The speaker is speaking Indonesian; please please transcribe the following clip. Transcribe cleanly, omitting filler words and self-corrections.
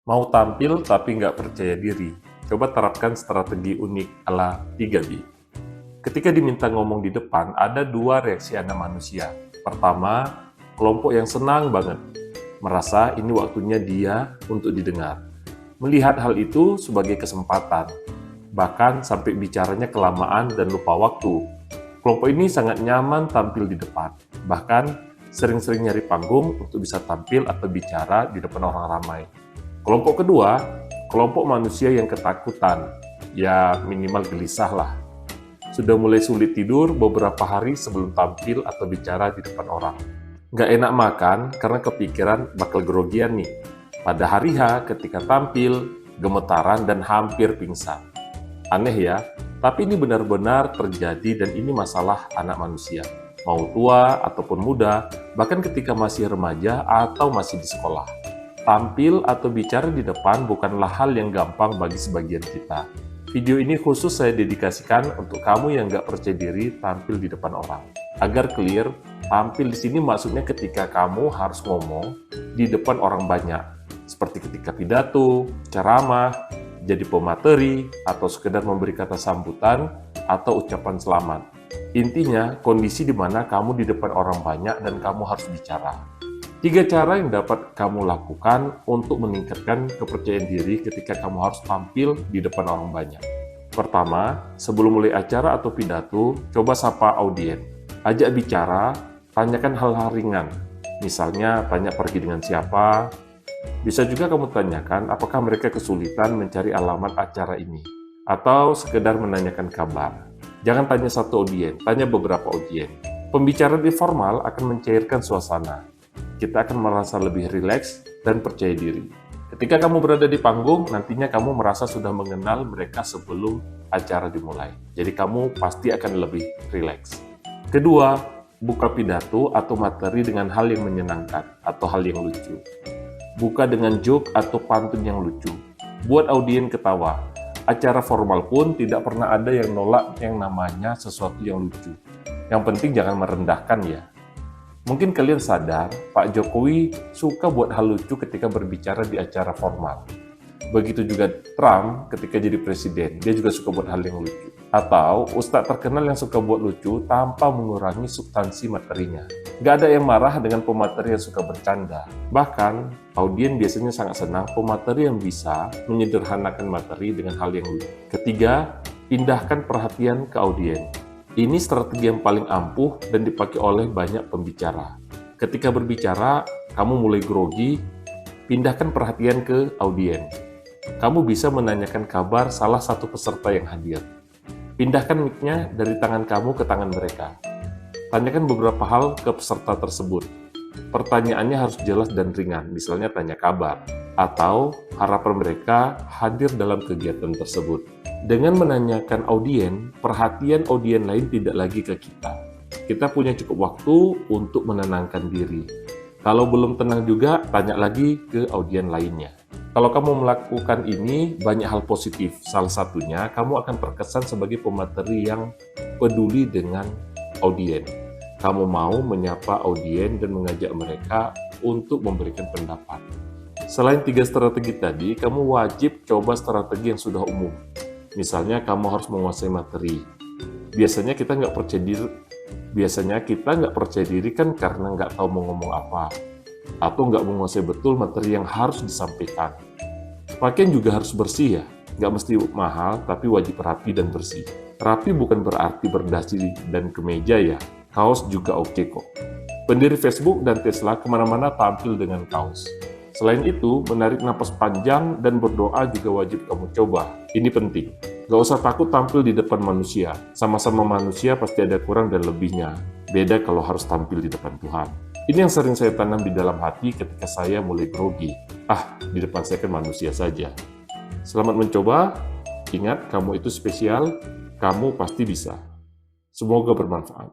Mau tampil tapi nggak percaya diri? Coba terapkan strategi unik ala 3B. Ketika diminta ngomong di depan, ada dua reaksi anak manusia. Pertama, kelompok yang senang banget, merasa ini waktunya dia untuk didengar. Melihat hal itu sebagai kesempatan, bahkan sampai bicaranya kelamaan dan lupa waktu. Kelompok ini sangat nyaman tampil di depan, bahkan sering-sering nyari panggung untuk bisa tampil atau bicara di depan orang ramai. Kelompok kedua, kelompok manusia yang ketakutan, ya minimal gelisah lah. Sudah mulai sulit tidur beberapa hari sebelum tampil atau bicara di depan orang. Nggak enak makan karena kepikiran bakal grogian nih. Pada hari H ketika tampil, gemetaran dan hampir pingsan. Aneh ya, tapi ini benar-benar terjadi dan ini masalah anak manusia. Mau tua ataupun muda, bahkan ketika masih remaja atau masih di sekolah. Tampil atau bicara di depan bukanlah hal yang gampang bagi sebagian kita. Video ini khusus saya dedikasikan untuk kamu yang nggak percaya diri tampil di depan orang. Agar clear, tampil di sini maksudnya ketika kamu harus ngomong di depan orang banyak. Seperti ketika pidato, ceramah, jadi pemateri, atau sekedar memberi kata sambutan atau ucapan selamat. Intinya, kondisi di mana kamu di depan orang banyak dan kamu harus bicara. 3 cara yang dapat kamu lakukan untuk meningkatkan kepercayaan diri ketika kamu harus tampil di depan orang banyak. Pertama, sebelum mulai acara atau pidato, coba sapa audien. Ajak bicara, tanyakan hal-hal ringan. Misalnya, tanya pergi dengan siapa. Bisa juga kamu tanyakan apakah mereka kesulitan mencari alamat acara ini. Atau sekedar menanyakan kabar. Jangan tanya satu audien, tanya beberapa audien. Pembicaraan informal akan mencairkan suasana. Kita akan merasa lebih rileks dan percaya diri. Ketika kamu berada di panggung, nantinya kamu merasa sudah mengenal mereka sebelum acara dimulai. Jadi kamu pasti akan lebih rileks. Kedua, buka pidato atau materi dengan hal yang menyenangkan atau hal yang lucu. Buka dengan joke atau pantun yang lucu. Buat audien ketawa. Acara formal pun tidak pernah ada yang nolak yang namanya sesuatu yang lucu. Yang penting jangan merendahkan ya. Mungkin kalian sadar, Pak Jokowi suka buat hal lucu ketika berbicara di acara formal. Begitu juga Trump ketika jadi presiden, dia juga suka buat hal yang lucu. Atau ustadz terkenal yang suka buat lucu tanpa mengurangi substansi materinya. Nggak ada yang marah dengan pemateri yang suka bercanda. Bahkan, audien biasanya sangat senang pemateri yang bisa menyederhanakan materi dengan hal yang lucu. Ketiga, pindahkan perhatian ke audien. Ini strategi yang paling ampuh dan dipakai oleh banyak pembicara. Ketika berbicara, kamu mulai grogi, pindahkan perhatian ke audien. Kamu bisa menanyakan kabar salah satu peserta yang hadir. Pindahkan mic-nya dari tangan kamu ke tangan mereka. Tanyakan beberapa hal ke peserta tersebut. Pertanyaannya harus jelas dan ringan, misalnya tanya kabar, atau harapan mereka hadir dalam kegiatan tersebut. Dengan menanyakan audien, perhatian audien lain tidak lagi ke kita. Kita punya cukup waktu untuk menenangkan diri. Kalau belum tenang juga, tanya lagi ke audien lainnya. Kalau kamu melakukan ini, banyak hal positif. Salah satunya, kamu akan terkesan sebagai pemateri yang peduli dengan audien. Kamu mau menyapa audien dan mengajak mereka untuk memberikan pendapat. Selain 3 strategi tadi, kamu wajib coba strategi yang sudah umum. Misalnya kamu harus menguasai materi. Biasanya kita nggak percaya diri kan karena nggak tahu mau ngomong apa. Atau nggak menguasai betul materi yang harus disampaikan. Pakaian juga harus bersih ya. Nggak mesti mahal, tapi wajib rapi dan bersih. Rapi bukan berarti berdasi dan kemeja ya. Kaos juga oke kok. Pendiri Facebook dan Tesla kemana-mana tampil dengan kaos. Selain itu, menarik napas panjang dan berdoa juga wajib kamu coba. Ini penting. Gak usah takut tampil di depan manusia. Sama-sama manusia pasti ada kurang dan lebihnya. Beda kalau harus tampil di depan Tuhan. Ini yang sering saya tanam di dalam hati ketika saya mulai grogi. Di depan saya kan manusia saja. Selamat mencoba. Ingat, kamu itu spesial. Kamu pasti bisa. Semoga bermanfaat.